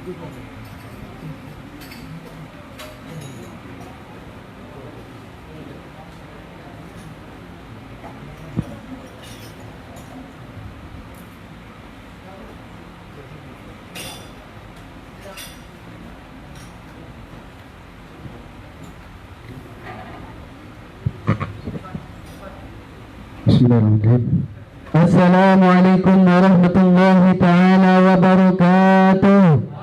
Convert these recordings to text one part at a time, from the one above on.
Bismillahirrahmanirrahim. Assalamualaikum warahmatullahi ta'ala wabarakatuh.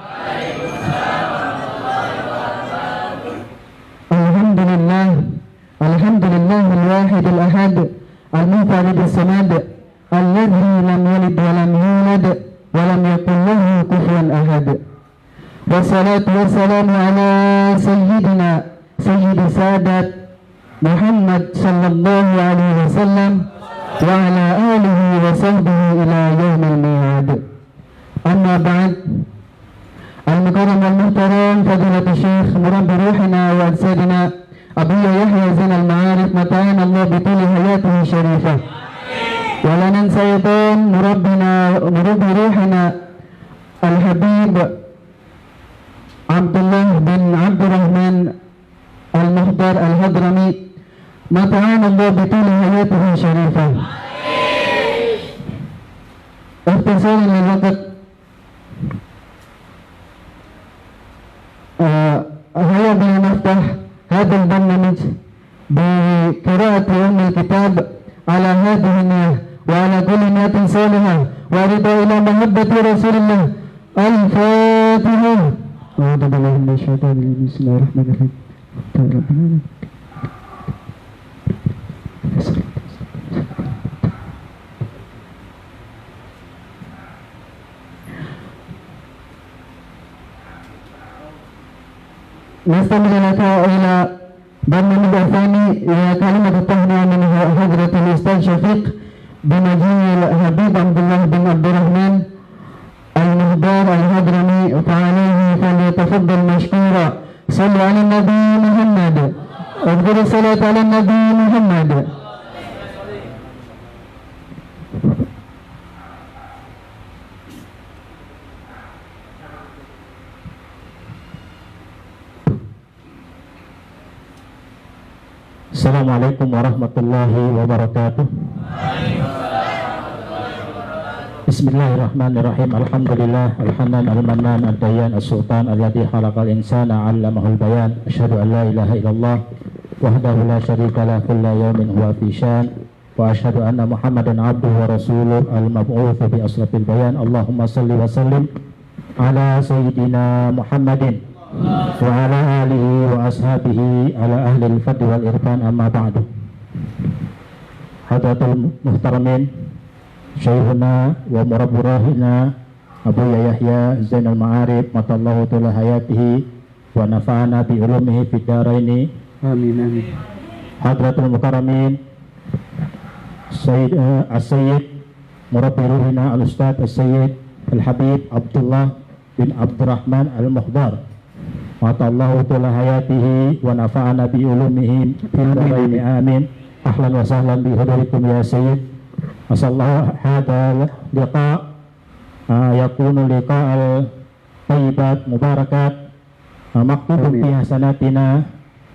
Alhamdulillah. Alhamdulillah al-wahid al-ahad al-munfarid as-samad alladhi lam yalid wa lam yulad wa lam yakul lahu kufuwan ahad. Wassalatu wassalamu ala sayyidina sayyidi sadat Muhammad sallallahu alaihi wasallam wa ala alihi wa sahbihi ila yaumil mi'ad. Amma ba'd. Al-mukarram wal-muhtaram fadilat Syekh murabbi ruhina wa ajsadina Abu Yahya Zain al-Ma'arif mata'ana Allah bituli hayatihi syarifah. Wa la nansa aidan murabbi ruhina al-habib Abdullah bin Abdurrahman al-Muhdar al-Hadrami mata'ana Allah bituli hayatihi syarifah. Ikhtisaran lil waqt, هيا بنا نفتح هذا البرنامج بقراءة أم الكتاب على هذه النية وعلى كل نية صالحة ورضا إلى محبة رسول الله. الفاتحة. أعوذ بالله من الشيطان الرجيم. بسم الله الرحمن الرحيم. نستمر إلى برنامج الثاني كلمة التهنئة من حضرة الأستاذ شفيق بمجيء الحبيب عبد الله بن عبد الرحمن المهدار الهضرمي فعليه فليتفضل مشكورا. صلوا على النبي محمد. اذكروا الصلاة على النبي محمد. Assalamualaikum warahmatullahi wabarakatuh. Bismillahirrahmanirrahim. Alhamdulillah al-Hanan al-Mannan ad-Dayyan as-Sultan alladhi khalaqal insana 'allamahul bayan. Asyhadu an la ilaha illallah wahdahu la syarika lah kulla yawmin huwa fi syan wa asyhadu anna Muhammadan 'abduhu wa rasuluhu al-mab'uts bi asrafil bayan. Allahumma shalli wa sallim ala sayyidina Muhammadin wa ala alihi wa ashabihi ala ahli al-fadl wal irfan, amma ba'du. Hadratul muhtaramin Syekhuna wa murabbi ruhina Abu Yahya Zain al-Ma'arif matallahu ta'ala hayatihi wa nafa'ana bi ulumihi fid dharaini. Amin amin. Hadratul mukarramin Sayyid as-Sayyid murabbi ruhina al-Ustadz as-Sayyid al-Habib Abdullah bin Abdurrahman al-Muhdar matallahu ta'ala hayatihi wa nafa'ana bi ulumihi fil dharaini. Amin. Ahlan wa sahlan bi hudurikum ya Sayyid. Asallahu hadal liqa yakunu liqa'al tayyibat mubarakat maktubun fi hasanatina,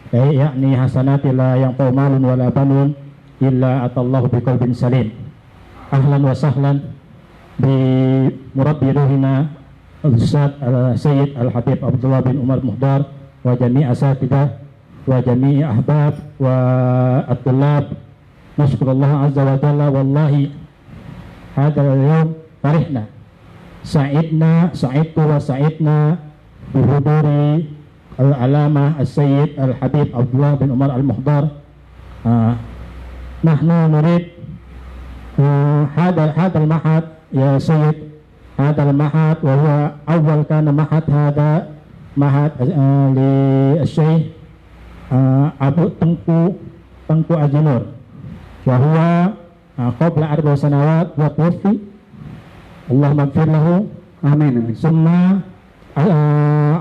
yakni hasanati la yanfa'u malun wala banun illa atallahu biqalbin salim. Ahlan wa sahlan bi murabbi ruhina Ustaz Sayyid Al-Habib Abdullah bin Umar Muhdar wa jami' asatidah wa jami' ahbab wa at-tullab. MasyaAllah azza wa jalla. Wallahi hadal yawm farihna sa'idtu wa sa'idna bihuduri al-alama as-Sayyid Al-Habib Abdullah bin Umar Al-Muhdar. Nahnu nurid hadal mahad ya Sayyid, hadal mahad wa huwa awal kana mahad hada mahad li al-Syekh Abu Tengku Ajinur wa huwa qabla 4 sanawat wa tuwaffi. Allahumma ighfir lahu. Amin. Summa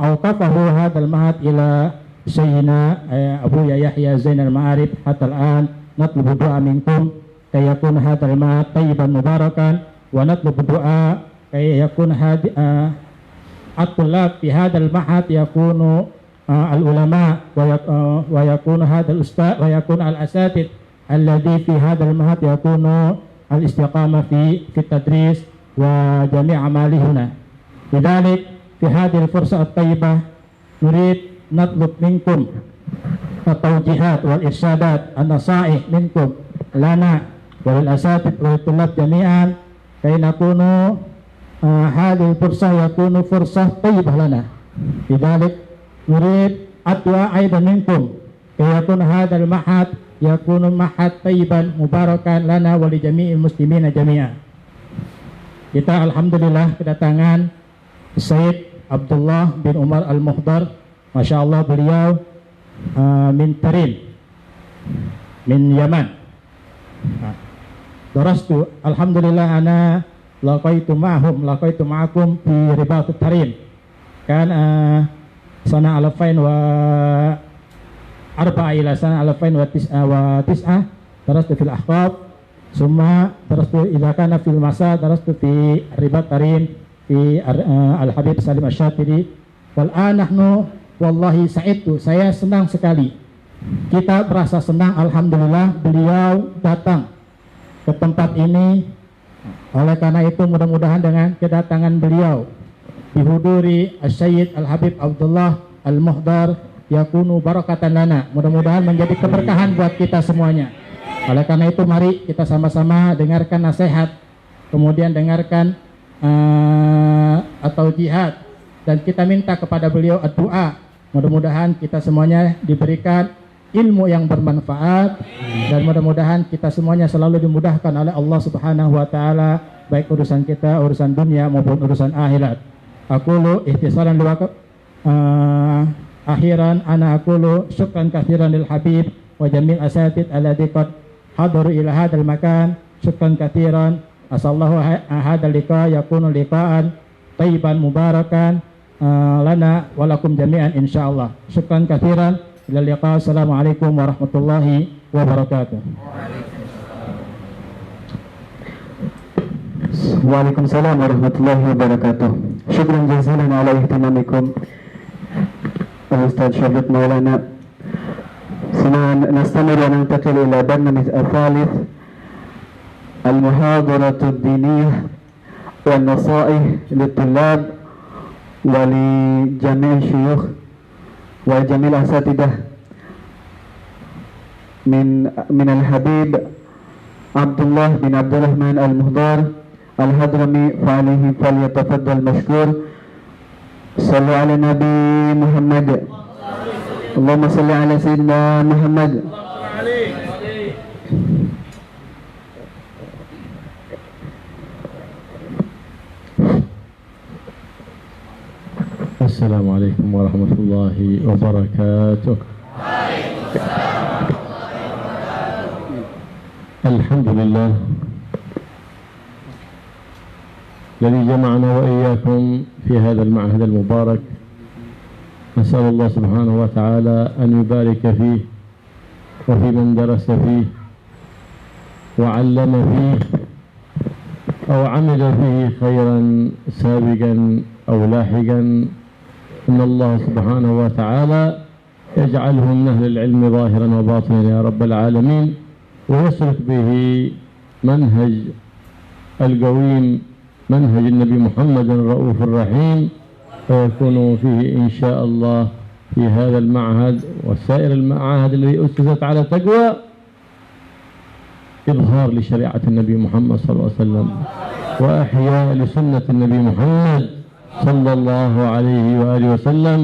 awqafahu hadzal mahad ila sayyidina Abu Yahya Zain al-Ma'arif hatta al-an. Natlubu du'a minkum kay yakun hadzal mahad tayyiban mubarakan wa natlubu du'a kay yakun at-tullab fi hadzal ma'had yakunu al-ulama wa yakunu hadzal ustad wa yakunu al-asatid alladhi fi hadzal ma'had yakunu al-istiqamah fi tadris wa jami' amali huna. Lidzalik fi hadhihi al-fursah at-tayyibah nurid natlub minkum at-tawjihat wal irshadat an-nasaih minkum lana wa lil asatid wa tullab jami'an kay nakunu hadhihi al-fursah yakunu fursah tayyibah lana. Lidzalik nurid adwa aidan minkum kayakun hadzal ma'had yakunu ma'had tayyiban mubarakan lana wa li jami'il muslimina jami'a. Kita alhamdulillah kedatangan Sayyid Abdullah bin Umar Al-Muhdar, Masya Allah beliau min Tarim, min Yaman. Darastu alhamdulillah ana laqaitu ma'akum fi ribat Tarim kan sana alafain wa arba'a ila sana alafain wa tis'ah darastu fil ahqab summa darastu idza kana fil masa darastu fi ribat Tarim fi al-Habib Salim Asy-Syatiri. Wal nahnu wallahi sa'idtu, saya senang sekali, kita merasa senang alhamdulillah beliau datang ke tempat ini. Oleh karena itu mudah-mudahan dengan kedatangan beliau bihuduri Asy-Syayyid Al-Habib Abdullah Al-Muhdar yakunu barakatan lana, mudah-mudahan menjadi keberkahan buat kita semuanya. Oleh karena itu mari kita sama-sama dengarkan nasihat, kemudian dengarkan atau jihad, dan kita minta kepada beliau doa. Mudah-mudahan kita semuanya diberikan ilmu yang bermanfaat, dan mudah-mudahan kita semuanya selalu dimudahkan oleh Allah Subhanahu wa taala, baik urusan kita, urusan dunia maupun urusan akhirat. Aqulu ihtisalan liwaqf akhiran ana aqulu syukran katsiran lil Habib wa jamil asatid alladzi qad hadaru ila hadzal makan. Syukran katsiran, asallahu hadzal liqa yakunu liqa'an thayyiban mubarakan lana wa lakum jami'an insyaallah. Syukran katsiran, ila liqa. Assalamualaikum warahmatullahi wabarakatuh. Waalaikumsalam warahmatullahi wabarakatuh. Syukran jazilan ala ihtimamikum Al-Ustadz Syarif Maulana. Sanastamir wa nantakil ila barnamij al-thalith al-muhadaratu ad-diniyah wa an-nasaih lit-tullab wa li jami' syuyukh wa jami' al-asatidah min al-Habib Abdullah bin Abdurrahman Al-Muhdar Al-Hadrami fa'alihi falyatafaddal mashkur. Sallu ala Nabi Muhammad. Allahumma salli ala Sayyidina Muhammad. Assalamualaikum warahmatullahi wabarakatuh. Alhamdulillah الذي جمعنا وإياكم في هذا المعهد المبارك. نسأل الله سبحانه وتعالى أن يبارك فيه وفي من درس فيه وعلم فيه أو عمل فيه خيرا سابقا أو لاحقا. إن الله سبحانه وتعالى يجعله من أهل العلم ظاهرا وباطنا يا رب العالمين، ويسلك به منهج القويم، منهج النبي محمد الرؤوف الرحيم، ويكون فيه إن شاء الله في هذا المعهد وسائر المعاهد التي أسست على تقوى إظهار لشريعة النبي محمد صلى الله عليه وسلم وأحياء لسنة النبي محمد صلى الله عليه وآله وسلم،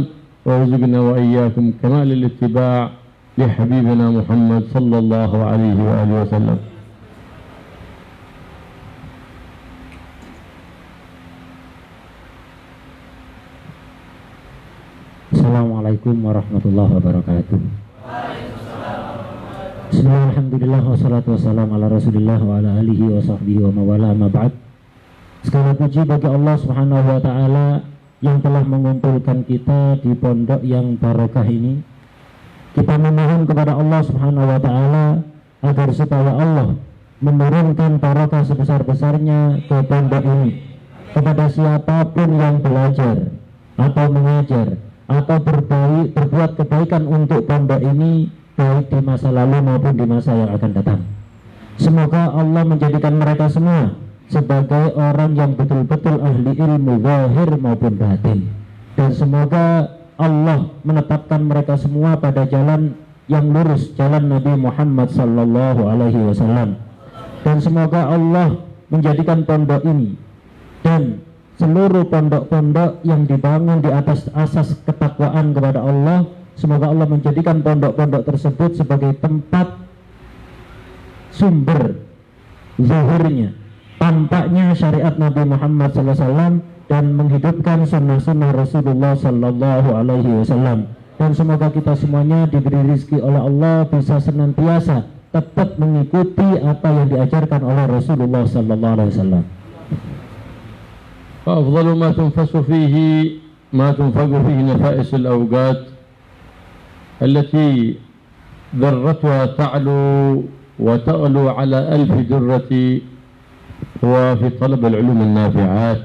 وارزقنا وإياكم كمال الاتباع لحبيبنا محمد صلى الله عليه وآله وسلم. Assalamualaikum warahmatullahi wabarakatuh. Bismillah, alhamdulillah, wassalatu wassalamu ala rasulillah wa ala alihi wa sahbihi wa mawala amma ba'd. Segala puji bagi Allah subhanahu wa ta'ala yang telah mengumpulkan kita di pondok yang barokah ini. Kita memohon kepada Allah subhanahu wa ta'ala agar supaya Allah menurunkan barokah sebesar-besarnya ke pondok ini kepada siapapun yang belajar, atau mengajar atau berbuat kebaikan untuk pondok ini, baik di masa lalu maupun di masa yang akan datang. Semoga Allah menjadikan mereka semua sebagai orang yang betul-betul ahli ilmu zahir maupun batin, dan semoga Allah menetapkan mereka semua pada jalan yang lurus, jalan Nabi Muhammad sallallahu alaihi wasallam. Dan semoga Allah menjadikan pondok ini dan seluruh pondok-pondok yang dibangun di atas asas ketakwaan kepada Allah, semoga Allah menjadikan pondok-pondok tersebut sebagai tempat sumber zahirnya, tampaknya syariat Nabi Muhammad SAW dan menghidupkan sunnah-sunnah Rasulullah Sallallahu Alaihi Wasallam. Dan semoga kita semuanya diberi rezeki oleh Allah bisa senantiasa tetap mengikuti apa yang diajarkan oleh Rasulullah Sallallahu Alaihi Wasallam. فأفضل ما تنفق فيه نفائس الأوقات التي ذرتها تعلو وتغلو على 1000 درة هو في طلب العلوم النافعات،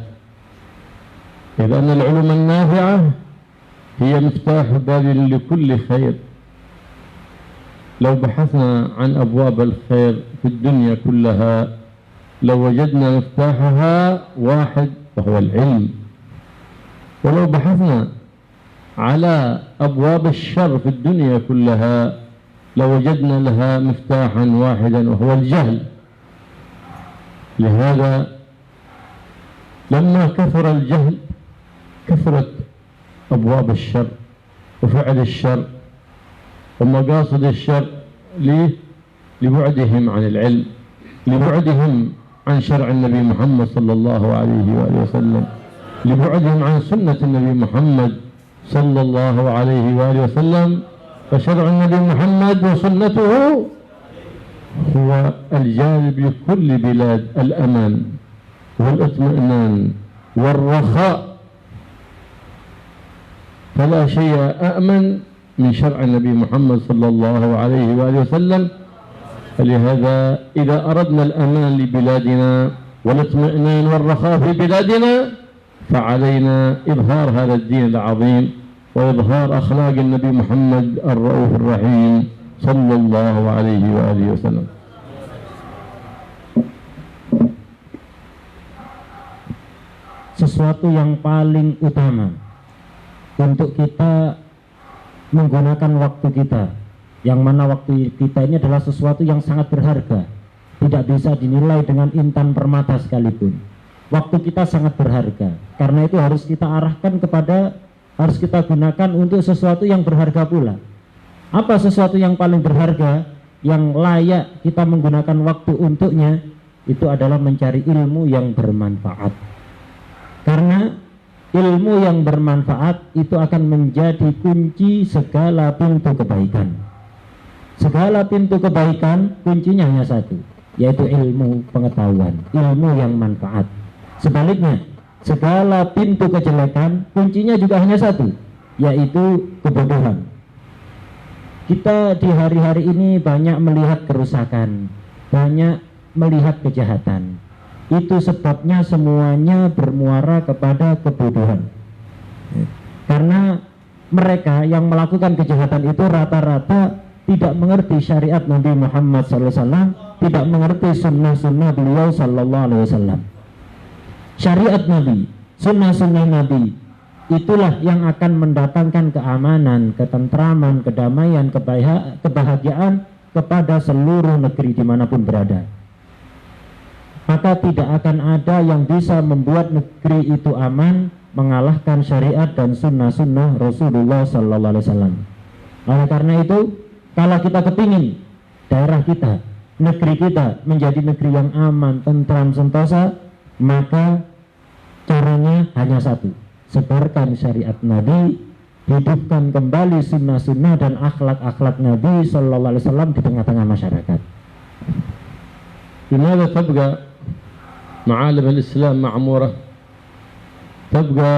إذ أن العلوم النافعة هي مفتاح باب لكل خير. لو بحثنا عن أبواب الخير في الدنيا كلها لو وجدنا مفتاحها واحد وهو العلم، ولو بحثنا على أبواب الشر في الدنيا كلها لوجدنا لها مفتاحا واحدا وهو الجهل. لهذا لما كثر الجهل كثرت أبواب الشر وفعل الشر ومقاصد الشر. ليه؟ لبعدهم عن العلم، لبعدهم عن شرع النبي محمد صلى الله عليه وآله وسلم، لبعدهم عن سنة النبي محمد صلى الله عليه وآله وسلم. فشرع النبي محمد وسنته هو الجالب لكل بلاد الأمان والاطمئنان والرخاء، فلا شيء أأمن من شرع النبي محمد صلى الله عليه وآله وسلم. فلهذا إذا أردنا الأمان لبلادنا والاطمئنان والرخاء في بلادنا فعلينا إظهار هذا الدين العظيم وإظهار أخلاق النبي محمد الرؤوف الرحيم صلى الله عليه وآله وسلم. Sesuatu yang paling utama untuk kita menggunakan waktu kita, yang mana waktu kita ini adalah sesuatu yang sangat berharga, tidak bisa dinilai dengan intan permata sekalipun. Waktu kita sangat berharga, karena itu harus kita arahkan harus kita gunakan untuk sesuatu yang berharga pula. Apa sesuatu yang paling berharga, yang layak kita menggunakan waktu untuknya? Itu adalah mencari ilmu yang bermanfaat. Karena ilmu yang bermanfaat itu akan menjadi kunci segala pintu kebaikan. Segala pintu kebaikan kuncinya hanya satu, yaitu ilmu pengetahuan, ilmu yang manfaat. Sebaliknya, segala pintu kejelekan kuncinya juga hanya satu, yaitu kebodohan. Kita di hari-hari ini banyak melihat kerusakan, banyak melihat kejahatan. Itu sebabnya semuanya bermuara kepada kebodohan. Karena mereka yang melakukan kejahatan itu rata-rata tidak mengerti syariat Nabi Muhammad SAW, tidak mengerti sunnah-sunnah beliau SAW. Syariat Nabi, sunnah-sunnah Nabi, itulah yang akan mendatangkan keamanan, ketentraman, kedamaian, kebahagiaan kepada seluruh negeri dimanapun berada. Maka tidak akan ada yang bisa membuat negeri itu aman mengalahkan syariat dan sunnah-sunnah Rasulullah Sallallahu Alaihi Wasallam. Oleh karena itu, kalau kita kepingin daerah kita, negeri kita menjadi negeri yang aman, tentram, sentosa, maka caranya hanya satu: sebarkan syariat Nabi, hidupkan kembali sunnah-sunnah dan akhlak-akhlak Nabi Sallallahu Alaihi Wasallam di tengah-tengah masyarakat. لماذا تبقى معالم الإسلام معمورة؟ تبقى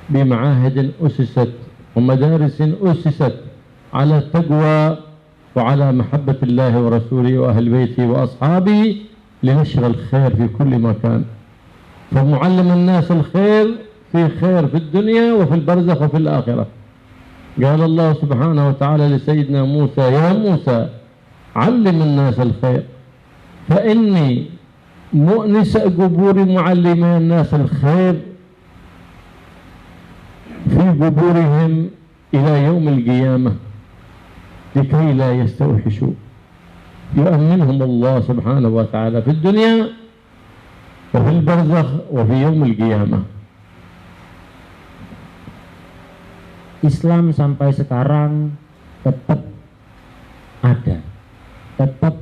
بمعاهد أسست ومدارس أسست على التقوى وعلى محبة الله ورسوله وأهل بيته وأصحابه لنشر الخير في كل مكان. فمعلم الناس الخير في خير في الدنيا وفي البرزخ وفي الآخرة. قال الله سبحانه وتعالى لسيدنا موسى: يا موسى علم الناس الخير فإني مؤنس قبور معلمي الناس الخير في قبورهم إلى يوم القيامة لكي لا يستوحشوا. يؤمنهم الله سبحانه وتعالى في الدنيا وفي البرزخ وفي يوم القيامة. Islam sampai sekarang tetap ada, tetap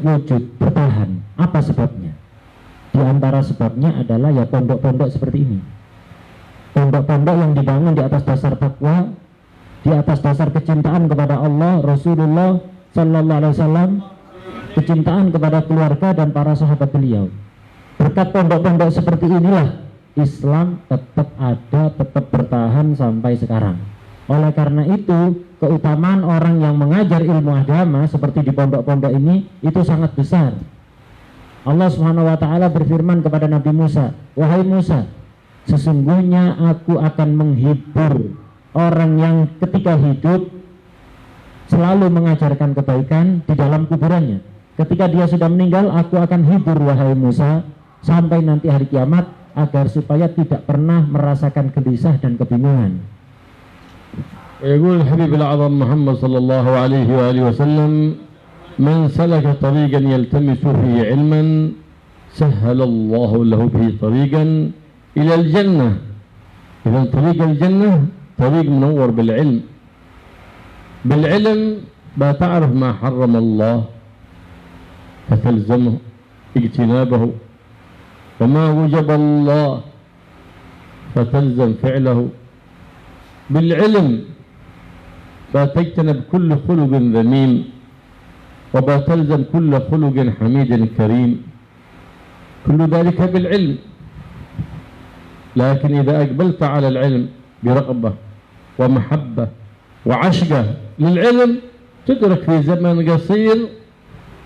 wujud, bertahan. Apa sebabnya? Di antara sebabnya adalah ya pondok-pondok seperti ini. Pondok-pondok yang dibangun di atas dasar takwa, di atas dasar kecintaan kepada Allah, Rasulullah Sallallahu Alaihi Wasallam, kecintaan kepada keluarga dan para sahabat beliau. Berkat pondok-pondok seperti inilah Islam tetap ada, tetap bertahan sampai sekarang. Oleh karena itu, keutamaan orang yang mengajar ilmu agama seperti di pondok-pondok ini itu sangat besar. Allah Subhanahu wa taala berfirman kepada Nabi Musa, "Wahai Musa, sesungguhnya aku akan menghibur orang yang ketika hidup selalu mengajarkan kebaikan di dalam kuburannya. Ketika dia sudah meninggal, aku akan hibur wahai Musa sampai nanti hari kiamat, agar supaya tidak pernah merasakan gelisah dan kebingungan." ويقول الحبيب الأعظم محمد صلى الله عليه وآله وسلم: من سلك طريقا يلتمس فيه علما سهل الله له به طريقا إلى الجنة. إذا طريق الجنة طريق منور بالعلم. بالعلم بتعرف ما حرم الله فتلزمه اجتنابه، وما وجب الله فتلزم فعله. بالعلم فتجتنب كل خلق ذميم، وبتلزم كل خلق حميد كريم. كل ذلك بالعلم. لكن إذا أقبلت على العلم برغبة ومحبة وعشقة للعلم تدرك في زمن قصير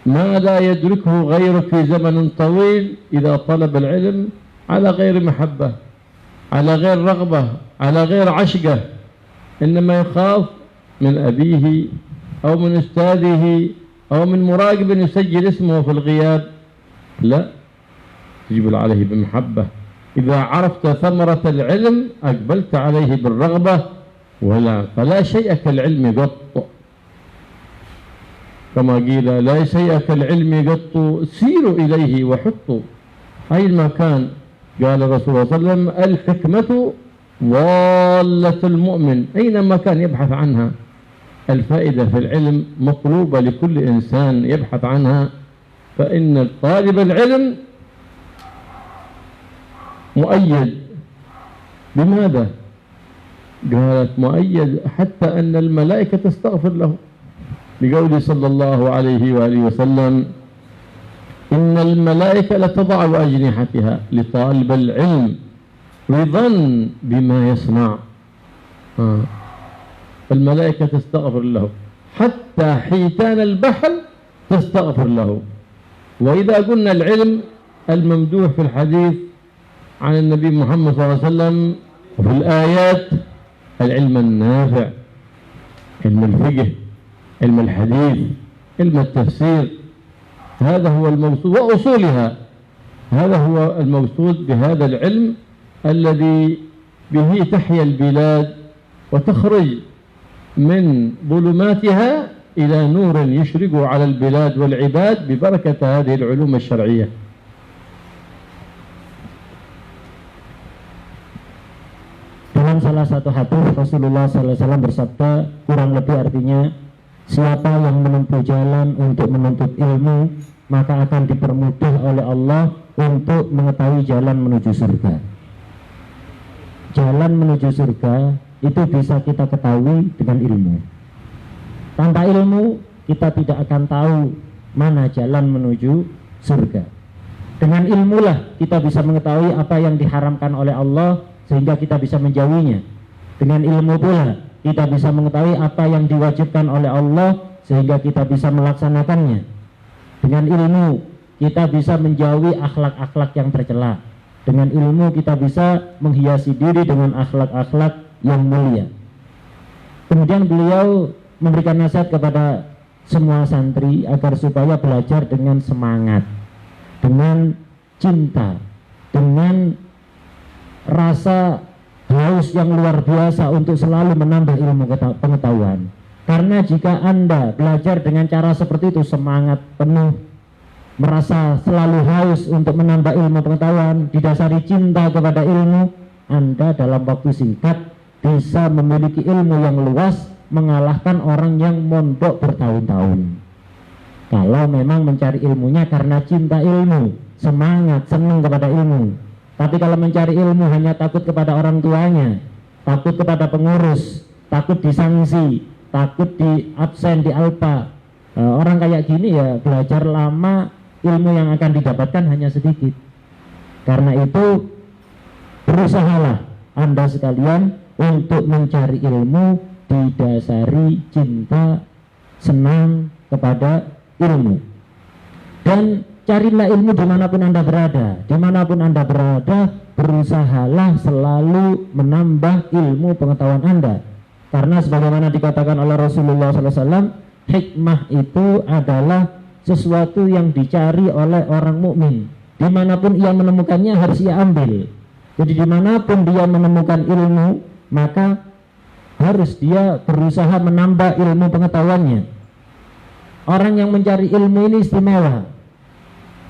ما لا يدركه غيرك في زمن طويل إذا طلب العلم على غير محبة، على غير رغبة، على غير عشقة، إنما يخاف من أبيه أو من أستاذه أو من مراقب يسجل اسمه في الغياب. لا، تجب عليه بمحبة. إذا عرفت ثمرة العلم أقبلت عليه بالرغبة، فلا شيء كالعلم قط، كما قيل: لا شيء كالعلم قط سيروا إليه وحطوا أي المكان. قال الرسول صلى الله عليه وسلم: الحكمة ضالة المؤمن، أينما كان يبحث عنها. الفائدة في العلم مطلوبة لكل إنسان يبحث عنها، فإن طالب العلم مؤيد. بماذا؟ قالت مؤيد حتى أن الملائكة تستغفر له، لقوله صلى الله عليه وآله وسلم: إن الملائكة لتضع أجنحتها لطالب العلم رضا بما يصنع. الملائكة تستغفر له، حتى حيتان البحر تستغفر له. وإذا قلنا العلم الممدوح في الحديث عن النبي محمد صلى الله عليه وسلم وفي الآيات: العلم النافع، علم الفقه، علم الحديث، علم التفسير. هذا هو المقصود وأصولها. هذا هو المقصود بهذا العلم الذي به تحيا البلاد وتخرج من ظلماتها إلى نور يشرق على البلاد والعباد ببركة هذه العلوم الشرعية. Dalam salah satu hadis Rasulullah SAW bersabda, kurang lebih artinya, siapa yang menempuh jalan untuk menuntut ilmu, maka akan dipermudah oleh Allah untuk mengetahui jalan menuju surga. Jalan menuju surga itu bisa kita ketahui dengan ilmu. Tanpa ilmu kita tidak akan tahu mana jalan menuju surga. Dengan ilmulah kita bisa mengetahui apa yang diharamkan oleh Allah sehingga kita bisa menjauhinya. Dengan ilmu pula kita bisa mengetahui apa yang diwajibkan oleh Allah sehingga kita bisa melaksanakannya. Dengan ilmu kita bisa menjauhi akhlak-akhlak yang tercela. Dengan ilmu kita bisa menghiasi diri dengan akhlak-akhlak yang mulia. Kemudian beliau memberikan nasihat kepada semua santri agar supaya belajar dengan semangat, dengan cinta, dengan rasa haus yang luar biasa untuk selalu menambah ilmu pengetahuan. Karena jika Anda belajar dengan cara seperti itu, semangat penuh, merasa selalu haus untuk menambah ilmu pengetahuan, didasari cinta kepada ilmu, Anda dalam waktu singkat bisa memiliki ilmu yang luas, mengalahkan orang yang mondok bertahun-tahun. Kalau memang mencari ilmunya karena cinta ilmu, semangat, senang kepada ilmu. Tapi kalau mencari ilmu hanya takut kepada orang tuanya, takut kepada pengurus, takut disangsi, takut di absen, di alpa, orang kayak gini ya belajar lama, ilmu yang akan didapatkan hanya sedikit. Karena itu berusahalah Anda sekalian untuk mencari ilmu didasari cinta, senang kepada ilmu. Dan carilah ilmu dimanapun Anda berada. Dimanapun Anda berada, berusahalah selalu menambah ilmu pengetahuan Anda. Karena sebagaimana dikatakan oleh Rasulullah SAW, hikmah itu adalah sesuatu yang dicari oleh orang mukmin. Dimanapun ia menemukannya harus ia ambil. Jadi dimanapun dia menemukan ilmu, maka harus dia berusaha menambah ilmu pengetahuannya. Orang yang mencari ilmu ini istimewa.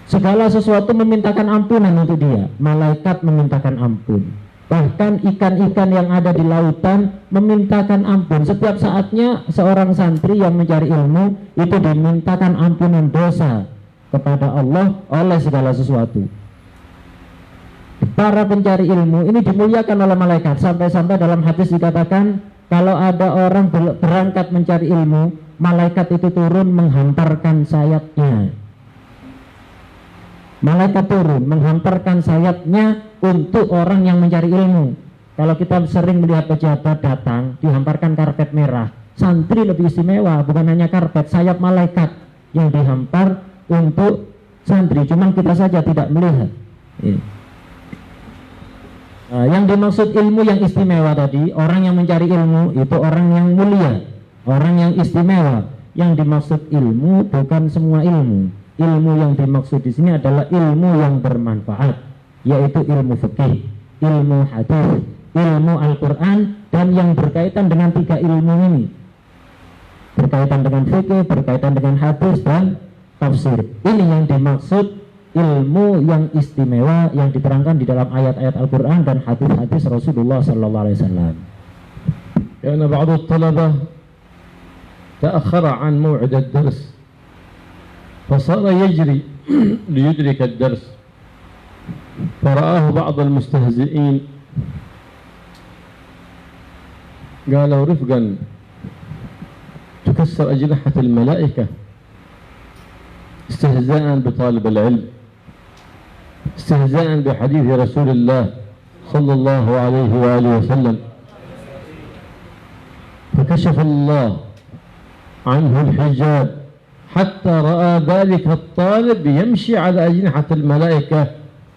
Segala sesuatu memintakan ampunan untuk dia. Malaikat memintakan ampun. Bahkan ikan-ikan yang ada di lautan memintakan ampun. Setiap saatnya seorang santri yang mencari ilmu itu dimintakan ampunan dosa kepada Allah oleh segala sesuatu. Para pencari ilmu ini dimuliakan oleh malaikat. Sampai-sampai dalam hadis dikatakan, kalau ada orang berangkat mencari ilmu, malaikat itu turun menghantarkan sayapnya. Malaikat turun menghantarkan sayapnya untuk orang yang mencari ilmu. Kalau kita sering melihat pejabat datang dihamparkan karpet merah, santri lebih istimewa, bukan hanya karpet, sayap malaikat yang dihampar untuk santri. Cuman kita saja tidak melihat. Yang dimaksud ilmu yang istimewa tadi, orang yang mencari ilmu itu orang yang mulia, orang yang istimewa. Yang dimaksud ilmu bukan semua ilmu. Ilmu yang dimaksud di sini adalah ilmu yang bermanfaat, yaitu ilmu fikih, ilmu hadis, ilmu Al-Quran, dan yang berkaitan dengan tiga ilmu ini, berkaitan dengan fikih, berkaitan dengan hadis dan tafsir. Ini yang dimaksud ilmu yang istimewa yang diterangkan di dalam ayat-ayat Al-Quran dan hadis-hadis Rasulullah SAW. Karena بعض الطلبة تأخر عن موعد الدرس فصار يجري ليدرك الدرس فرآه بعض المستهزئين قالوا رفقا تكسر أجنحة الملائكة استهزاء بطالب العلم استهزاء بحديث رسول الله صلى الله عليه وآله وسلم فكشف الله عنه الحجاب حتى رأى ذلك الطالب يمشي على أجنحة الملائكة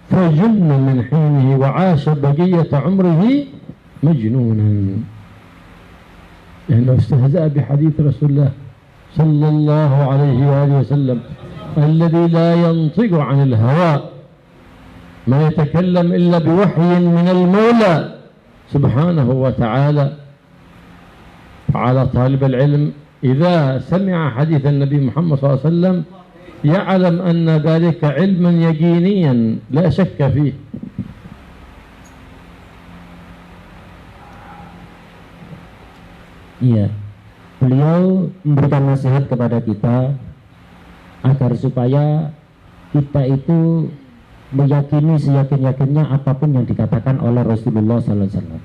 فجن من حينه وعاش بقية عمره مجنونا لأنه استهزأ بحديث رسول الله صلى الله عليه وآله وسلم الذي لا ينطق عن الهوى ما يتكلم إلا بوحي من المولى سبحانه وتعالى. على طالب العلم إذا سمع حديث النبي محمد صلى الله عليه وسلم يعلم أن ذلك علما يقينيا لا شك فيه. Iya, beliau memberikan nasihat kepada kita agar supaya kita itu meyakini seyakin-yakinnya apapun yang dikatakan oleh Rasulullah SAW.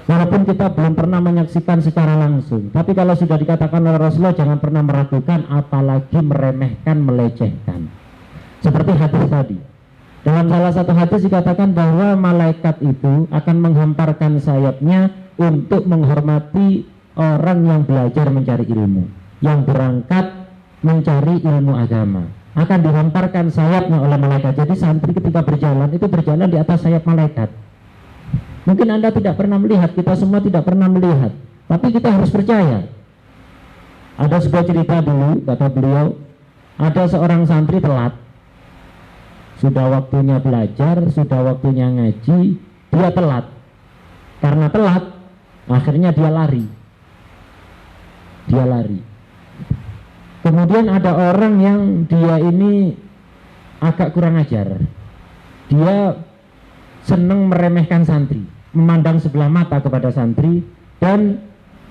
Walaupun kita belum pernah menyaksikan secara langsung, tapi kalau sudah dikatakan oleh Rasulullah jangan pernah meragukan, apalagi meremehkan, melecehkan. Seperti hadis tadi. Dalam salah satu hadis dikatakan bahwa malaikat itu akan menghamparkan sayapnya untuk menghormati orang yang belajar mencari ilmu, yang berangkat mencari ilmu agama. akan dihamparkan sayapnya oleh malaikat. Jadi santri ketika berjalan itu berjalan di atas sayap malaikat. Mungkin Anda tidak pernah melihat, kita semua tidak pernah melihat, tapi kita harus percaya. Ada sebuah cerita dulu, kata beliau, ada seorang santri telat. Sudah waktunya belajar, sudah waktunya ngaji, dia telat. Karena telat, akhirnya dia lari. Dia lari. Kemudian ada orang yang dia ini agak kurang ajar. Dia senang meremehkan santri, memandang sebelah mata kepada santri, dan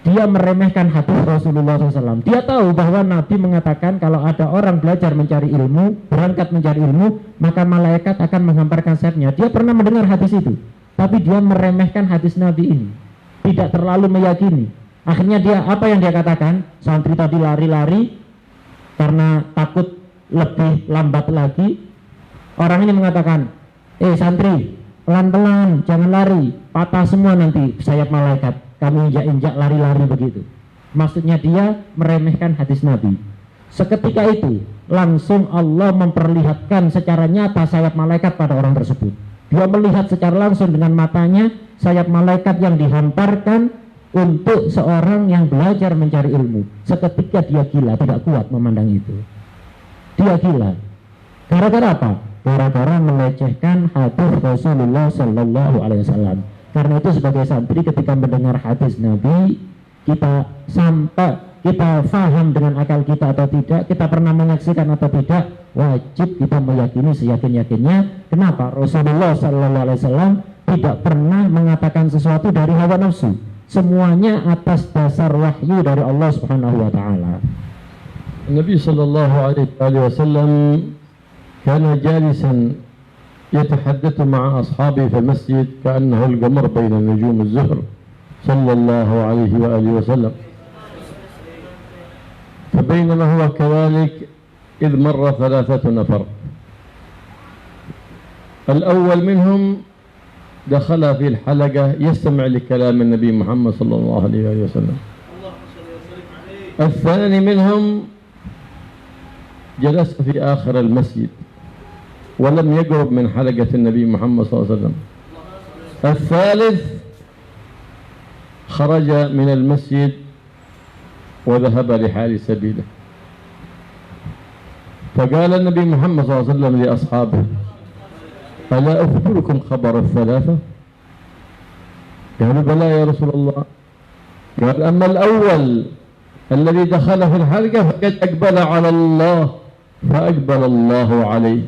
dia meremehkan hadis Rasulullah SAW. Dia tahu bahwa Nabi mengatakan kalau ada orang belajar mencari ilmu, berangkat mencari ilmu, maka malaikat akan menghamparkan sayapnya. Dia pernah mendengar hadis itu, tapi dia meremehkan hadis Nabi ini, tidak terlalu meyakini. Akhirnya dia, apa yang dia katakan? Santri tadi lari-lari karena takut lebih lambat lagi. Orang ini mengatakan, santri, pelan-pelan, jangan lari, patah semua nanti sayap malaikat, kamu injak-injak lari-lari begitu. Maksudnya dia meremehkan hadis Nabi. Seketika itu langsung Allah memperlihatkan secara nyata sayap malaikat pada orang tersebut. Dia melihat secara langsung dengan matanya sayap malaikat yang dihamparkan untuk seorang yang belajar mencari ilmu. Seketika dia gila, tidak kuat memandang itu. Dia gila. Gara-gara apa? Gara-gara melecehkan hadis Rasulullah Sallallahu Alaihi Wasallam. Karena itu sebagai santri ketika mendengar hadis Nabi, kita faham dengan akal kita atau tidak, kita pernah menyaksikan atau tidak, wajib kita meyakini seyakin-yakinnya. Kenapa? Rasulullah Sallallahu Alaihi Wasallam tidak pernah mengatakan sesuatu dari hawa nafsu. Semuanya atas dasar wahyu dari Allah Subhanahu Wa Taala. Nabi Sallallahu Alaihi Wasallam كان جالسا يتحدث مع أصحابه في المسجد كأنه القمر بين نجوم الزهر صلى الله عليه وآله وسلم. فبينما هو كذلك إذ مر 3 نفر. الأول منهم دخل في الحلقة يستمع لكلام النبي محمد صلى الله عليه وآله وسلم. الثاني منهم جلس في آخر المسجد ولم يقرب من حلقة النبي محمد صلى الله عليه وسلم. الثالث خرج من المسجد وذهب لحال سبيله. فقال النبي محمد صلى الله عليه وسلم لأصحابه: ألا أخبركم خبر 3؟ قالوا: بلى يا رسول الله. قال: أما الأول الذي دخل في الحلقة فقد أقبل على الله فأقبل الله عليه،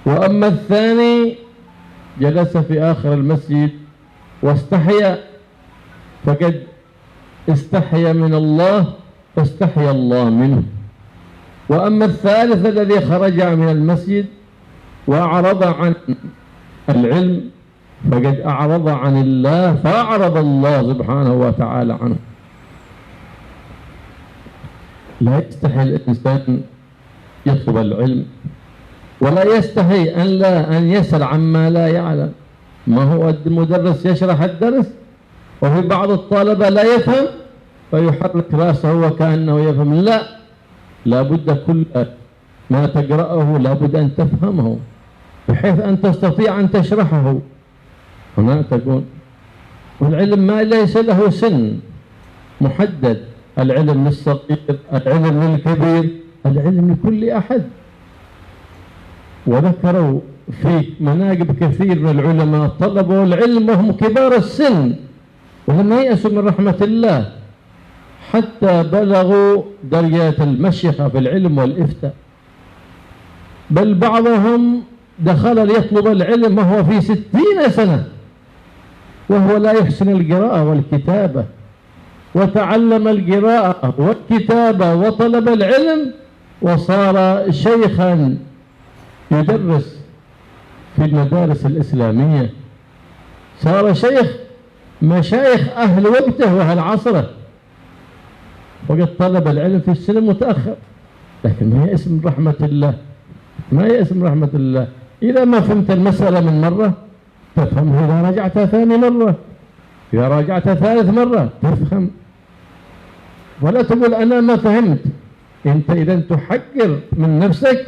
وأما الثاني جلس في آخر المسجد واستحيا فقد استحيا من الله فاستحيا الله منه، وأما الثالث الذي خرج من المسجد وأعرض عن العلم فقد أعرض عن الله فأعرض الله سبحانه وتعالى عنه. لا يستحي الإنسان يطلب العلم، ولا يستحي أن يسأل عما لا يعلم. ما هو المدرس يشرح الدرس وفي بعض الطلبة لا يفهم فيحرك رأسه وكأنه يفهم. لا بد كل ما تقرأه لا بد أن تفهمه بحيث أن تستطيع أن تشرحه. هنا تكون. والعلم ما ليس له سن محدد، العلم للصغير، العلم للكبير، العلم لكل أحد. وذكروا في مناقب كثير من العلماء طلبوا العلم وهم كبار السن ولم ييأسوا من رحمة الله حتى بلغوا درجات المشيخة في العلم والإفتاء، بل بعضهم دخل ليطلب العلم وهو في 60 سنة وهو لا يحسن القراءة والكتابة، وتعلم القراءة والكتابة وطلب العلم وصار شيخا يدرس في المدارس الإسلامية، صار شيخ مشايخ أهل وقته وأهل عصره، وقد طلب العلم في السن المتأخر. لكن ما هي اسم رحمة الله، ما هي اسم رحمة الله. إذا ما فهمت المسألة من مرة تفهمها، إذا راجعتها ثاني مرة، إذا راجعتها ثالث مرة تفهم. ولا تقول أنا ما فهمت، أنت إذا تحقر من نفسك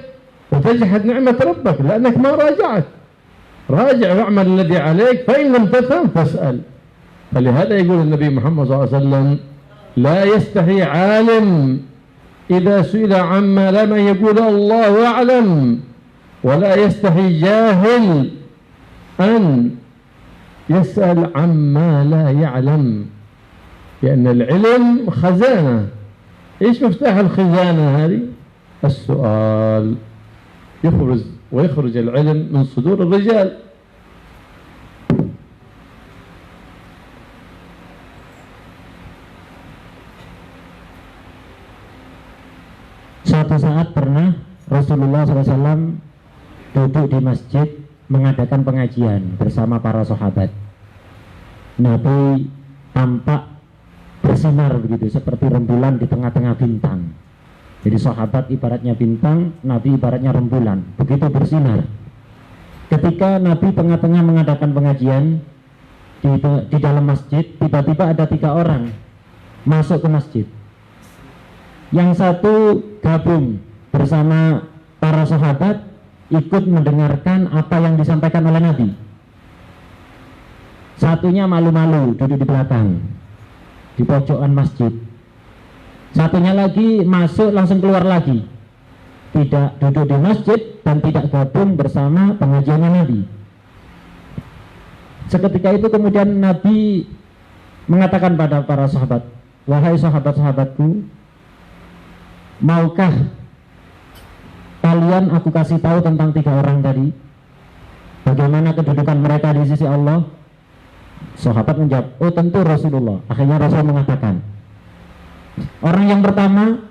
وتجحد نعمة ربك لأنك ما راجعت. راجع واعمل الذي عليك، فإن لم تفهم فاسأل. فلهذا يقول النبي محمد صلى الله عليه وسلم: لا يستحي عالم إذا سئل عما لم يقول الله أعلم، ولا يستحي جاهل أن يسأل عما لا يعلم، لأن العلم خزانة. إيش مفتاح الخزانة هذه؟ السؤال. ويخرج العلم من صدور الرجال. Suatu saat pernah Rasulullah SAW duduk di masjid mengadakan pengajian bersama para sahabat. Nabi tampak bersinar begitu seperti rembulan di tengah-tengah bintang. Jadi sahabat ibaratnya bintang, Nabi ibaratnya rembulan, begitu bersinar. Ketika Nabi tengah-tengah mengadakan pengajian di dalam masjid, tiba-tiba ada 3 orang masuk ke masjid. Yang satu gabung bersama para sahabat, ikut mendengarkan apa yang disampaikan oleh Nabi. Satunya malu-malu duduk di belakang, di pojokan masjid. Satunya lagi masuk langsung keluar lagi, tidak duduk di masjid dan tidak gabung bersama pengajiannya Nabi. Seketika itu kemudian Nabi mengatakan pada para sahabat, "Wahai sahabat-sahabatku, maukah kalian aku kasih tahu tentang 3 orang tadi, bagaimana kedudukan mereka di sisi Allah?" Sahabat menjawab, "Oh tentu Rasulullah." Akhirnya Rasul mengatakan, orang yang pertama,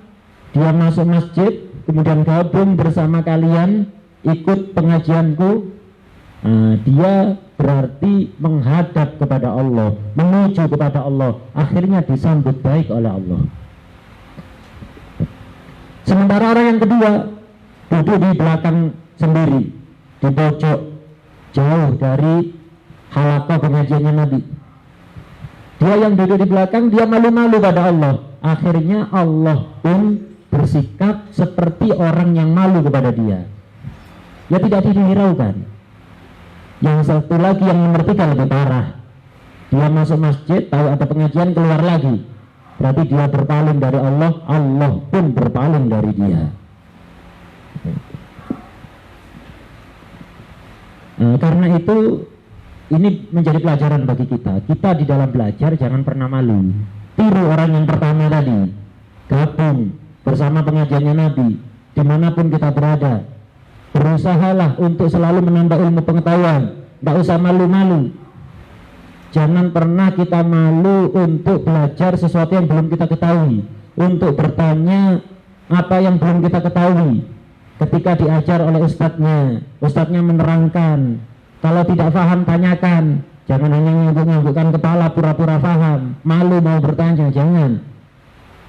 dia masuk masjid, kemudian gabung bersama kalian, ikut pengajianku, dia berarti menghadap kepada Allah, menuju kepada Allah, akhirnya disambut baik oleh Allah. Sementara orang yang kedua duduk di belakang sendiri, di pojok, jauh dari halaqah pengajiannya Nabi. Dia yang duduk di belakang, dia malu-malu pada Allah. Akhirnya Allah pun bersikap seperti orang yang malu kepada dia. Ya tidak dihiraukan. Yang satu lagi yang nomor 3 lebih parah. Dia masuk masjid, tahu ada pengajian, keluar lagi. Berarti dia berpaling dari Allah, Allah pun berpaling dari dia. Karena itu ini menjadi pelajaran bagi kita. Kita di dalam belajar jangan pernah malu. Tiru orang yang pertama tadi, gabung bersama pengajiannya Nabi, dimanapun kita berada. Berusahalah untuk selalu menambah ilmu pengetahuan, tidak usah malu-malu. Jangan pernah kita malu untuk belajar sesuatu yang belum kita ketahui, untuk bertanya apa yang belum kita ketahui. Ketika diajar oleh ustadznya menerangkan, kalau tidak paham tanyakan. Jangan hanya ngangguk-nganggukkan kepala pura-pura paham, malu mau bertanya, jangan.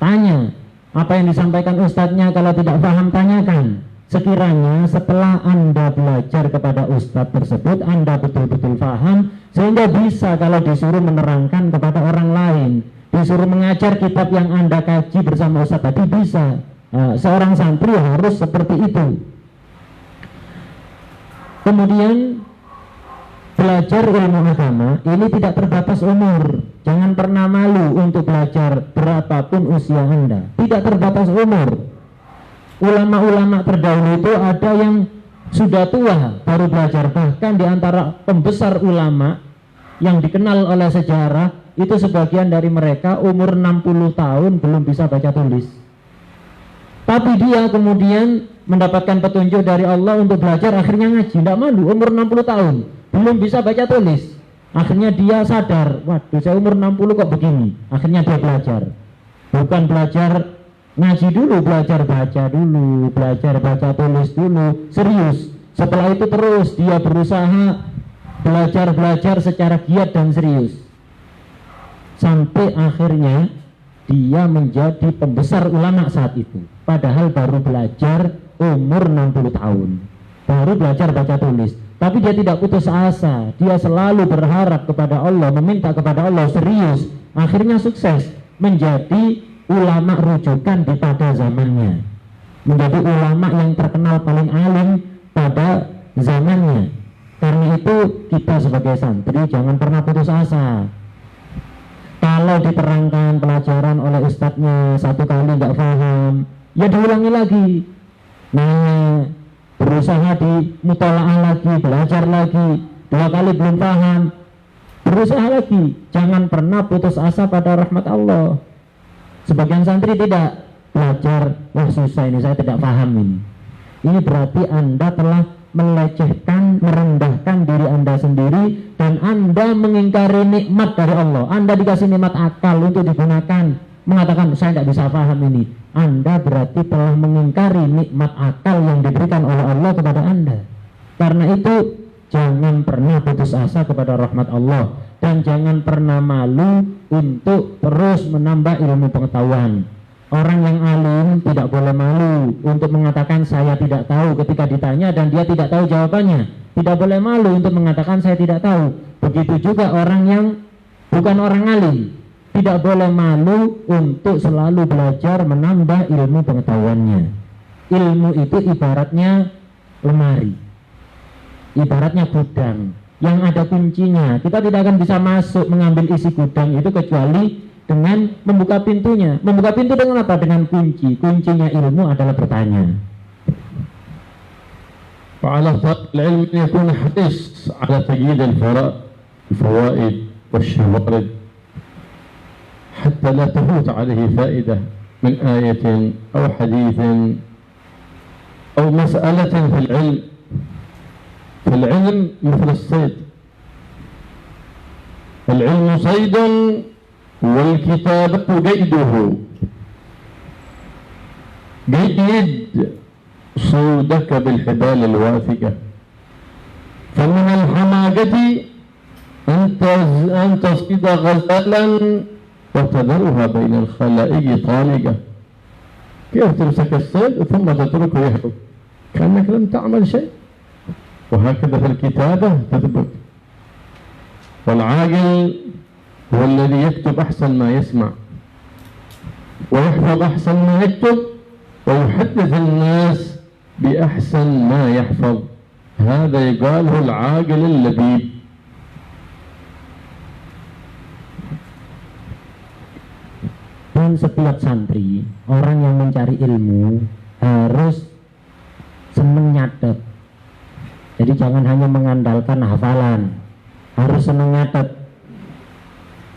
Tanya apa yang disampaikan ustadznya, kalau tidak paham tanyakan. Sekiranya setelah Anda belajar kepada ustadz tersebut, Anda betul-betul paham, sehingga bisa kalau disuruh menerangkan kepada orang lain, disuruh mengajar kitab yang Anda kaji bersama ustadz tadi bisa. Seorang santri harus seperti itu. Kemudian belajar ilmu agama ini tidak terbatas umur. Jangan pernah malu untuk belajar berapapun usia Anda. Tidak terbatas umur. Ulama-ulama terdahulu itu ada yang sudah tua baru belajar. Bahkan di antara pembesar ulama yang dikenal oleh sejarah itu sebagian dari mereka umur 60 tahun belum bisa baca tulis. Tapi dia kemudian mendapatkan petunjuk dari Allah untuk belajar, akhirnya ngaji, tidak malu, umur 60 tahun belum bisa baca tulis. Akhirnya dia sadar, waduh saya umur 60 kok begini. Akhirnya dia belajar. Bukan belajar ngaji dulu, belajar baca dulu, belajar baca tulis dulu, serius. Setelah itu terus dia berusaha belajar secara giat dan serius. Sampai akhirnya dia menjadi pembesar ulama saat itu. Padahal baru belajar umur 60 tahun. Baru belajar baca tulis. Tapi dia tidak putus asa, dia selalu berharap kepada Allah, meminta kepada Allah serius. Akhirnya sukses menjadi ulama rujukan di pada zamannya, menjadi ulama yang terkenal paling alim pada zamannya. Karena itu kita sebagai santri jangan pernah putus asa. Kalau diterangkan pelajaran oleh ustadznya satu kali nggak paham, ya diulangi lagi, nanya, berusaha di mutalaah lagi, belajar lagi, 2 kali belum paham, berusaha lagi. Jangan pernah putus asa pada rahmat Allah. Sebagian santri tidak, belajar, wah susah ini, saya tidak paham ini. Ini berarti Anda telah melecehkan, merendahkan diri Anda sendiri, dan Anda mengingkari nikmat dari Allah. Anda dikasih nikmat akal untuk digunakan, mengatakan saya tidak bisa paham ini. Anda berarti telah mengingkari nikmat akal yang diberikan oleh Allah kepada Anda. Karena itu jangan pernah putus asa kepada rahmat Allah, dan jangan pernah malu untuk terus menambah ilmu pengetahuan. Orang yang alim tidak boleh malu untuk mengatakan saya tidak tahu ketika ditanya dan dia tidak tahu jawabannya. Tidak boleh malu untuk mengatakan saya tidak tahu. Begitu juga orang yang bukan orang alim, tidak boleh malu untuk selalu belajar menambah ilmu pengetahuannya. Ilmu itu ibaratnya lemari, ibaratnya gudang yang ada kuncinya. Kita tidak akan bisa masuk mengambil isi gudang itu kecuali dengan membuka pintunya. Membuka pintu dengan apa? Dengan kunci. Kuncinya ilmu adalah bertanya. وعلى طالب العلم أن يكون حريص على تجديد الفوائد والشواهد حتى لا تفوت عليه فائدة من آية أو حديث أو مسألة في العلم. فالعلم مثل الصيد، العلم صيد والكتابة قيده. قيد صودك بالحبال الواثقة. فمن الحماقة أن تصيد غزالا وتذرها بين الخلائق طالقة. كيف تمسك الصيد ثم تتركه يهرب كأنك لم تعمل شيء؟ وهكذا في الكتابة تثبت. والعاقل هو الذي يكتب أحسن ما يسمع ويحفظ أحسن ما يكتب ويحدث الناس بأحسن ما يحفظ. هذا يقاله العاقل اللبيب. Dan setiap santri, orang yang mencari ilmu harus senang nyatet. Jadi jangan hanya mengandalkan hafalan, harus senang nyatet.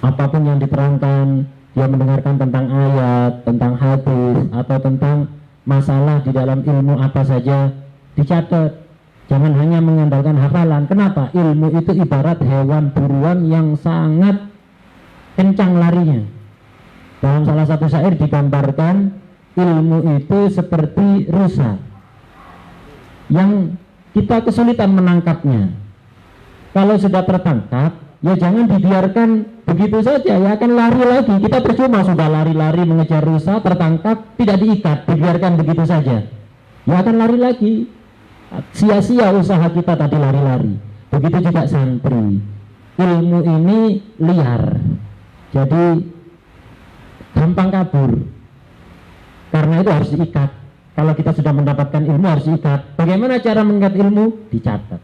Apapun yang diterangkan, dia mendengarkan tentang ayat, tentang hadis, atau tentang masalah di dalam ilmu apa saja, dicatat. Jangan hanya mengandalkan hafalan. Kenapa? Ilmu itu ibarat hewan buruan yang sangat kencang larinya. Dalam salah satu syair digambarkan ilmu itu seperti rusa yang kita kesulitan menangkapnya. Kalau sudah tertangkap, ya jangan dibiarkan begitu saja, ya akan lari lagi. Kita percuma sudah lari-lari mengejar rusa, tertangkap, tidak diikat, dibiarkan begitu saja, ya akan lari lagi. Sia-sia usaha kita tadi lari-lari. Begitu juga santri, ilmu ini liar, jadi gampang kabur. Karena itu harus diikat. Kalau kita sudah mendapatkan ilmu harus diikat. Bagaimana cara mengikat ilmu? Dicatat.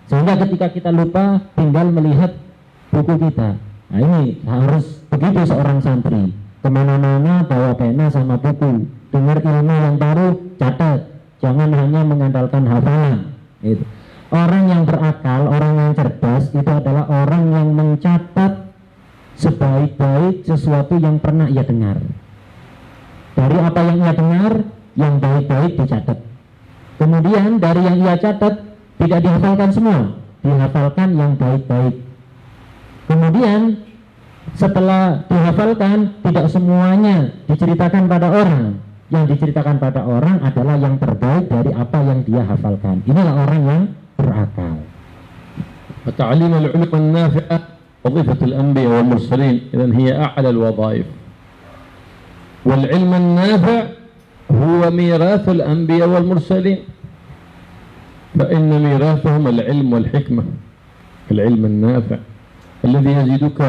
Sehingga ketika kita lupa tinggal melihat buku kita. Nah ini harus begitu seorang santri. Kemana-mana bawa pena sama buku. Dengar ilmu yang baru, catat. Jangan hanya mengandalkan hafalan. Itu. Orang yang berakal, orang yang cerdas itu adalah orang yang mencatat sebaik-baik sesuatu yang pernah ia dengar. Dari apa yang ia dengar, yang baik-baik dicatat. Kemudian dari yang ia catat tidak dihafalkan semua, dihafalkan yang baik-baik. Kemudian setelah dihafalkan, tidak semuanya diceritakan pada orang. Yang diceritakan pada orang adalah yang terbaik dari apa yang dia hafalkan. Inilah orang yang berakal. وتعليم العلوم النافعة وظيفة الأنبياء والمرسلين، إذن هي أعلى الوظائف. والعلم النافع هو ميراث الأنبياء والمرسلين، فإن ميراثهم العلم والحكمة. العلم النافع الذي يزيدك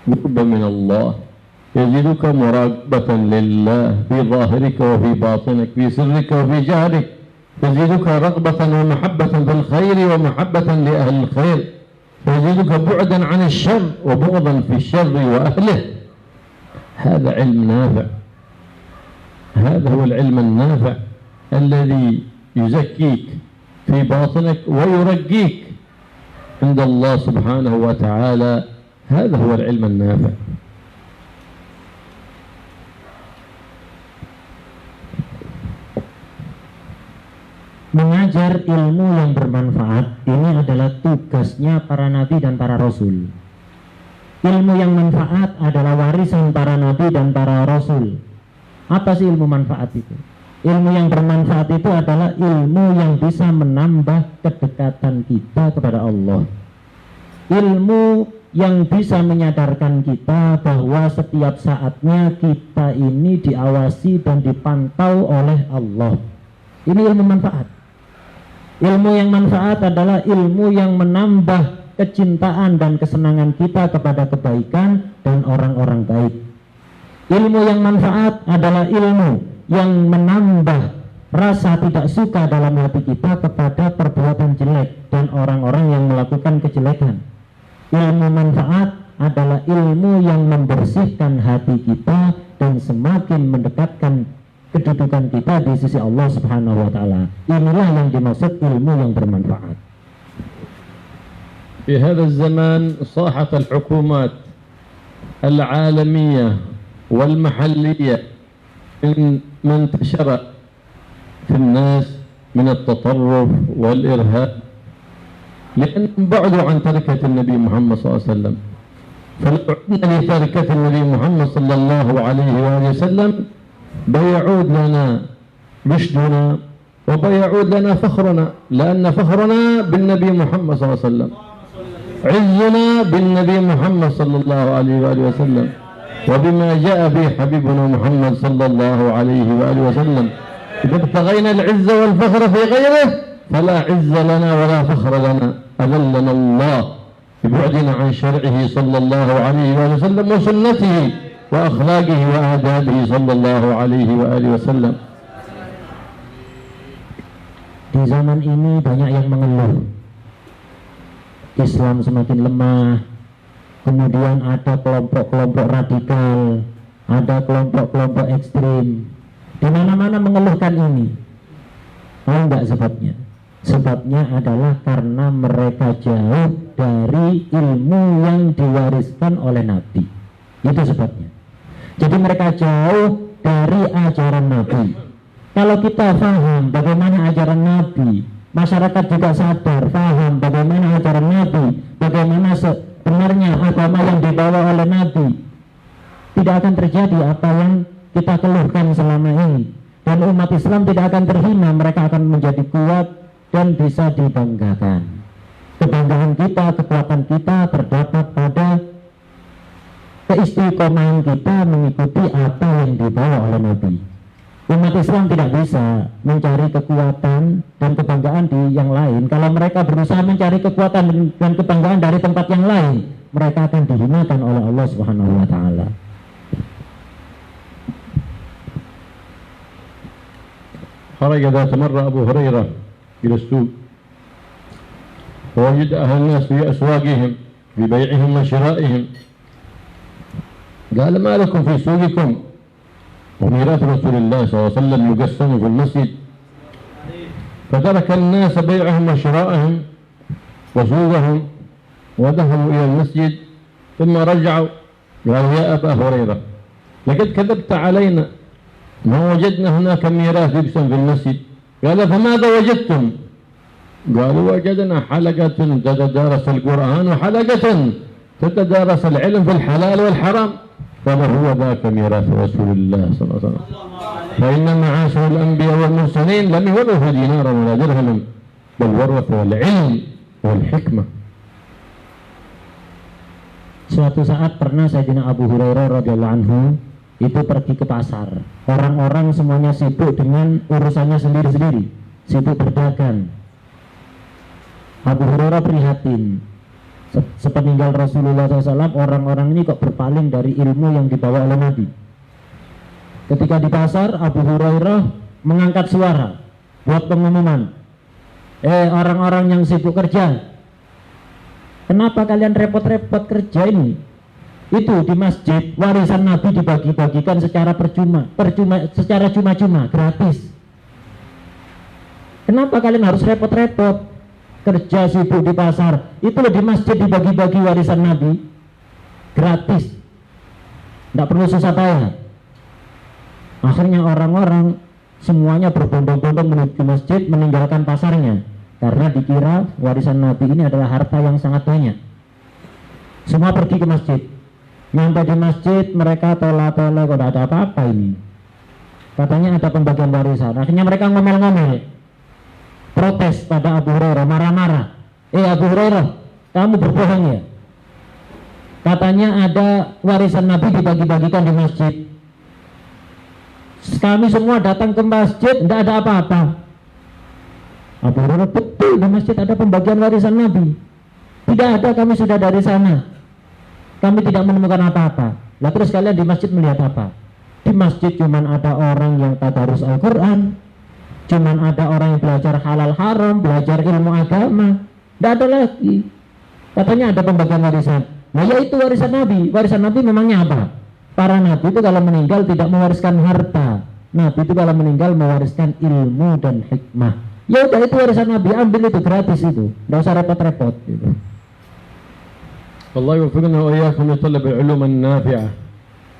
قربا من الله يزيدك مراقبة لله في ظاهرك وفي باطنك، في سرك وفي جهرك، يزيدك رغبة ومحبة في الخير ومحبة لأهل الخير، يزيدك بعدا عن الشر وبغضا في الشر وأهله. هذا علم نافع، هذا هو العلم النافع الذي يزكيك في باطنك ويرقيك عند الله سبحانه وتعالى. هذا هو العلم النافع. Mengajar ilmu yang bermanfaat ini adalah tugasnya para nabi dan para rasul. Ilmu yang manfaat adalah warisan para nabi dan para rasul. Apa sih ilmu manfaat itu? Ilmu yang bermanfaat itu adalah ilmu yang bisa menambah kedekatan kita kepada Allah. Ilmu yang bisa menyadarkan kita bahwa setiap saatnya kita ini diawasi dan dipantau oleh Allah. Ini ilmu manfaat. Ilmu yang manfaat adalah ilmu yang menambah kecintaan dan kesenangan kita kepada kebaikan dan orang-orang baik. Ilmu yang manfaat adalah ilmu yang menambah rasa tidak suka dalam hati kita kepada perbuatan jelek dan orang-orang yang melakukan kejelekan. Ilmu manfaat adalah ilmu yang membersihkan hati kita dan semakin mendekatkan kedudukan kita di sisi Allah Subhanahu wa taala. Inilah yang dimaksud ilmu yang bermanfaat. في هذا الزمان صاحت الحكومات العالمية والمحلية ما انتشر في الناس من التطرف والإرهاب لأنهم بعدوا عن تركة النبي محمد صلى الله عليه وسلم. فلو عدنا لتركة النبي محمد صلى الله عليه وآله وسلم بيعود لنا رشدنا وبيعود لنا فخرنا، لأن فخرنا بالنبي محمد صلى الله عليه وسلم، عزنا بالنبي محمد صلى الله عليه وآله وسلم وبما جاء به حبيبنا محمد صلى الله عليه وآله وسلم. إذا ابتغينا العز والفخر في غيره فلا عز لنا ولا فخر لنا، أذلنا الله ببعدنا عن شرعه صلى الله عليه وآله وسلم وسنته وأخلاقه وآدابه صلى الله عليه وآله وسلم. Di zaman ini banyak yang mengeluh Islam semakin lemah, kemudian ada kelompok-kelompok radikal, ada kelompok-kelompok ekstrim, di mana-mana mengeluhkan ini. Tahu enggak sebabnya? Sebabnya adalah karena mereka jauh dari ilmu yang diwariskan oleh Nabi. Itu sebabnya. Jadi mereka jauh dari ajaran Nabi. Kalau kita paham bagaimana ajaran Nabi, masyarakat juga sadar, paham bagaimana ajaran Nabi, bagaimana sebenarnya agama yang dibawa oleh Nabi, tidak akan terjadi apa yang kita keluhkan selama ini. Dan umat Islam tidak akan terhina, mereka akan menjadi kuat dan bisa dibanggakan. Kebanggaan kita, kekuatan kita terdapat pada keistiqomahan kita mengikuti apa yang dibawa oleh Nabi. Umat Islam tidak bisa mencari kekuatan dan kebanggaan di yang lain. Kalau mereka berusaha mencari kekuatan dan kebanggaan dari tempat yang lain, mereka akan dihinakan oleh Allah Subhanahu wa taala. خرج ذات مرة أبو هريرة إلى السوق ووجد أهل الناس في أسواقهم في بيعهم وشرائهم. قال ما لكم في سوقكم وميراث رسول الله صلى الله عليه وسلم يقسم في المسجد؟ فترك الناس بيعهم وشرائهم وسوقهم وذهبوا إلى المسجد ثم رجعوا قالوا يا أبا هريرة لقد كذبت علينا، ما وجدنا هناك ميراث يقسم في المسجد. قال فماذا وجدتم؟ قالوا وجدنا حلقة تتدارس القرآن وحلقة تتدارس العلم في الحلال والحرام. قال هو ذاك ميراث رسول الله صلى الله عليه وسلم، فإن معاشر الأنبياء والمرسلين لم يورثوا دينارا ولا درهما بل ورثوا العلم والحكمة. Suatu saat pernah Sayyidina Abu Hurairah radhiyallahu anhu itu pergi ke pasar. Orang-orang semuanya sibuk dengan urusannya sendiri-sendiri, sibuk berdagang. Abu Hurairah prihatin. Sepeninggal Rasulullah SAW, orang-orang ini kok berpaling dari ilmu yang dibawa oleh Nabi. Ketika di pasar, Abu Hurairah mengangkat suara buat pengumuman, orang-orang yang sibuk kerja, kenapa kalian repot-repot kerja ini? Itu di masjid warisan Nabi dibagi-bagikan secara secara cuma-cuma, gratis. Kenapa kalian harus repot-repot kerja sibuk di pasar? Itu loh, di masjid dibagi-bagi warisan Nabi gratis, tidak perlu susah payah. Akhirnya orang-orang semuanya berbondong-bondong menuju masjid, meninggalkan pasarnya, karena dikira warisan Nabi ini adalah harta yang sangat banyak. Semua pergi ke masjid. Nyampe di masjid, mereka tolak-tolak, kok tidak ada apa-apa ini, katanya ada pembagian warisan. Akhirnya mereka ngomel-ngomel, protes pada Abu Hurairah, marah-marah. Abu Hurairah, kamu berbohong ya, katanya ada warisan Nabi dibagi-bagikan di masjid. Kami semua datang ke masjid, tidak ada apa-apa. Abu Hurairah, betul, di masjid ada pembagian warisan Nabi. Tidak ada, kami sudah dari sana, kami tidak menemukan apa-apa. Lah terus kalian di masjid melihat apa? Di masjid cuman ada orang yang tadarus Al-Quran, cuman ada orang yang belajar halal haram, belajar ilmu agama, tidak ada lagi. Katanya ada pembagian warisan. Nah ya itu warisan Nabi. Warisan Nabi memangnya apa? Para Nabi itu kalau meninggal tidak mewariskan harta. Nabi itu kalau meninggal mewariskan ilmu dan hikmah. Ya udah, itu warisan Nabi, ambil itu gratis itu, tidak usah repot-repot gitu. الله يوفقنا وإياكم لطلب العلوم النافعة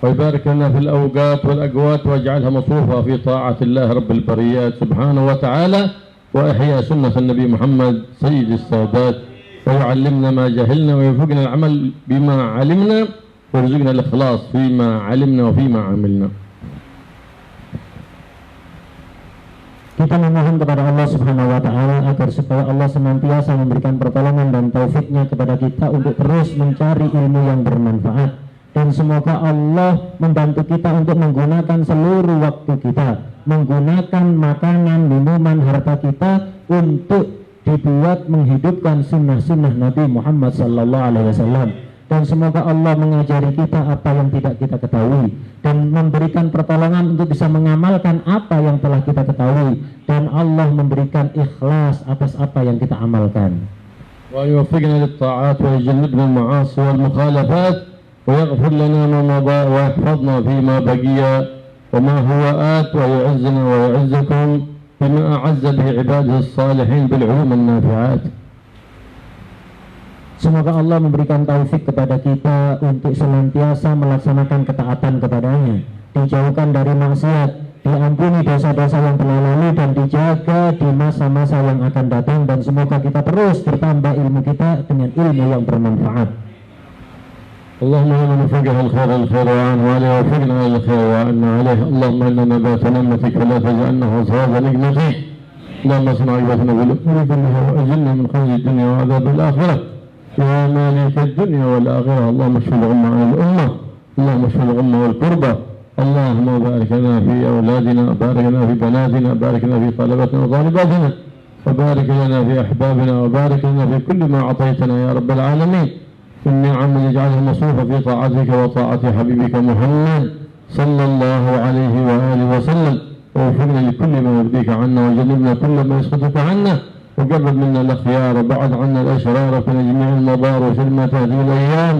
ويبارك لنا في الأوقات والأقوات ويجعلها مصروفة في طاعة الله رب البريات سبحانه وتعالى وإحياء سنة النبي محمد سيد السادات ويعلمنا ما جهلنا ويوفقنا العمل بما علمنا ويرزقنا الإخلاص فيما علمنا وفيما عملنا. Kita memohon kepada Allah Subhanahu wa Ta'ala agar supaya Allah senantiasa memberikan pertolongan dan taufiknya kepada kita untuk terus mencari ilmu yang bermanfaat, dan semoga Allah membantu kita untuk menggunakan seluruh waktu kita, menggunakan makanan, minuman, harta kita untuk dibuat menghidupkan sunnah-sunnah Nabi Muhammad SAW. Dan semoga Allah mengajari kita apa yang tidak kita ketahui, dan memberikan pertolongan untuk bisa mengamalkan apa yang telah kita ketahui, dan Allah memberikan ikhlas atas apa yang kita amalkan. ويوفقنا للطاعات ويجنبنا المعاصي والمخالفات ويغفر لنا ما مضى ويحفظنا فيما بقي وما هو آت ويعزنا ويعزكم بما أعز به عباده الصالحين بالعلوم النافعات. Semoga Allah memberikan taufik kepada kita untuk senantiasa melaksanakan ketaatan kepadanya, dijauhkan dari maksiat, diampuni dosa-dosa yang telah lalu, dan dijaga di masa-masa yang akan datang. Dan semoga kita terus bertambah ilmu kita dengan ilmu yang bermanfaat. اللهم إنا نفقه الخير وعنه وعليه وفقنا إلى الخير وعنا عليه. اللهم إنا نبات نعمتك ولا تجعلنا حصاد نقمتك. اللهم اصنع عبادنا بالأمور وأجلنا من خزي الدنيا وعذاب الآخرة يا مالك الدنيا والآخرة. اللهم اشف الغمة عن الأمة، اللهم اشف الغمة والقربة. اللهم بارك لنا في أولادنا، بارك لنا في بناتنا، بارك لنا في طلبتنا وطالباتنا، وبارك لنا في أحبابنا، وبارك لنا في كل ما أعطيتنا يا رب العالمين. النعم اجعلها مصروفة في طاعتك وطاعة حبيبك محمد صلى الله عليه وآله وسلم. ووفقنا لكل ما يرضيك عنا، وجنبنا كل ما يسخطك عنا، وقرب منا الأخيار وبعد عنا الأشرار في جميع المضار وشلمة هذه الأيام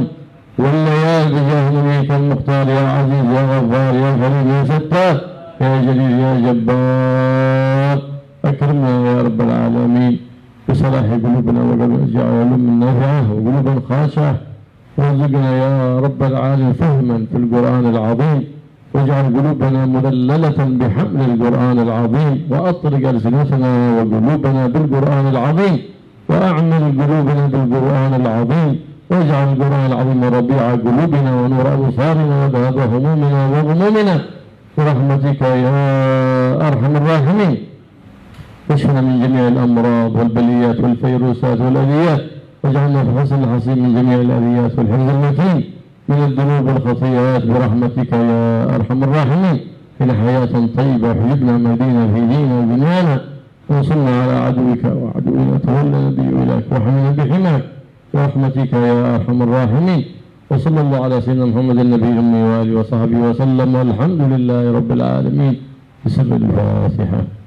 والليالي بجاه نبيك المختار يا عزيز يا غفار يا كريم يا ستار يا جليل يا جبار. أكرمنا يا رب العالمين بصلاح قلوبنا وجعل علوم نافعة وقلوبا خاشعة، وارزقنا يا رب العالمين فهما في القرآن العظيم، واجعل قلوبنا مذللة بحمل القرآن العظيم، وأطرق ألسنتنا وقلوبنا بالقرآن العظيم، وأعمل قلوبنا بالقرآن العظيم، واجعل القرآن العظيم ربيع قلوبنا ونور أبصارنا وذهاب همومنا وغمومنا برحمتك يا أرحم الراحمين. واشفنا من جميع الأمراض والبليات والفيروسات والأذيات، واجعلنا في حسن الحصين من جميع الأذيات والحفظ المتين من الذنوب والخطيئات برحمتك يا أرحم الراحمين. إلى حياة طيبة وحجبنا مدينة في ديننا ودنيانا، وانصرنا على عدوك وعدونا، تولى نبي إليك وحمنا بحماك، برحمتك يا أرحم الراحمين. وصلى الله على سيدنا محمد النبي الأمي وآله وصحبه وسلم، والحمد لله رب العالمين. بسر الفاتحة.